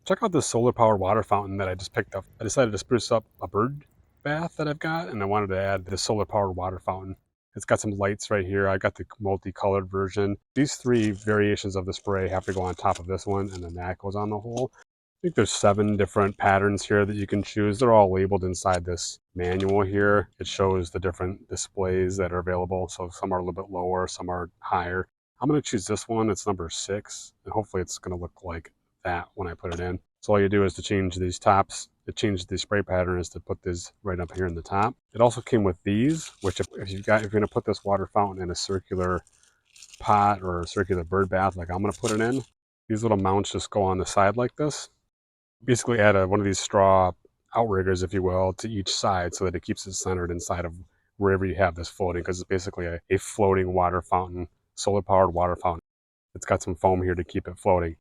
Check out this solar powered water fountain that I just picked up. I decided to spruce up a bird bath that I've got, and I wanted to add this solar powered water fountain. It's got some lights right here. I got the multicolored version. These three variations of the spray have to go on top of this one, and then that goes on the hole. I think there's 7 different patterns here that you can choose. They're all labeled inside this manual here. It shows the different displays that are available. So some are a little bit lower, some are higher. I'm going to choose this one. It's number 6, and hopefully it's going to look like that when I put it in. So all you do is to change these tops. To change the spray pattern is to put this right up here in the top. It also came with these, which if you're going to put this water fountain in a circular pot or a circular bird bath like I'm going to put it in, these little mounts just go on the side like this. Basically add one of these straw outriggers, if you will, to each side so that it keeps it centered inside of wherever you have this floating, because it's basically a floating water fountain, solar powered water fountain. It's got some foam here to keep it floating.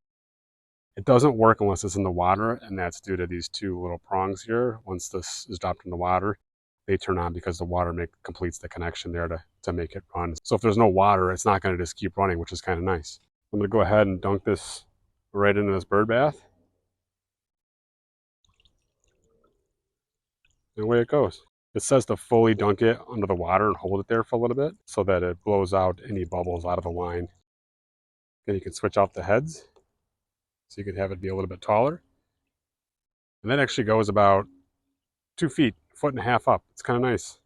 It doesn't work unless it's in the water, and that's due to these 2 little prongs here. Once this is dropped in the water, they turn on because the water completes the connection there to make it run. So if there's no water, it's not going to just keep running, which is kind of nice. I'm going to go ahead and dunk this right into this bird bath. And away it goes. It says to fully dunk it under the water and hold it there for a little bit so that it blows out any bubbles out of the line. Then you can switch out the heads so you can have it be a little bit taller. And that actually goes about 2 feet, 1.5 feet up. It's kind of nice.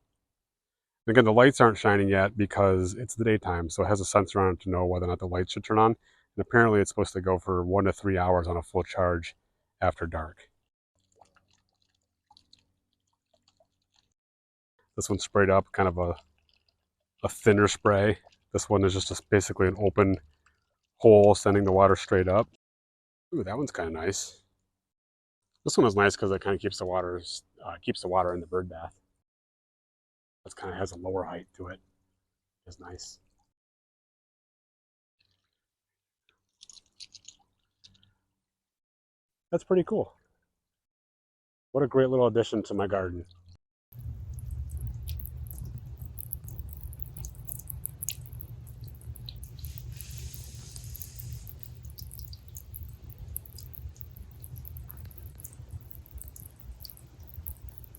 Again, the lights aren't shining yet because it's the daytime, so it has a sensor on it to know whether or not the lights should turn on. And apparently it's supposed to go for 1 to 3 hours on a full charge after dark. This one's sprayed up, kind of a thinner spray. This one is just basically an open hole sending the water straight up. Ooh, that one's kind of nice. This one is nice because it kind of keeps the water in the bird bath. It kind of has a lower height to it. It's nice. That's pretty cool. What a great little addition to my garden.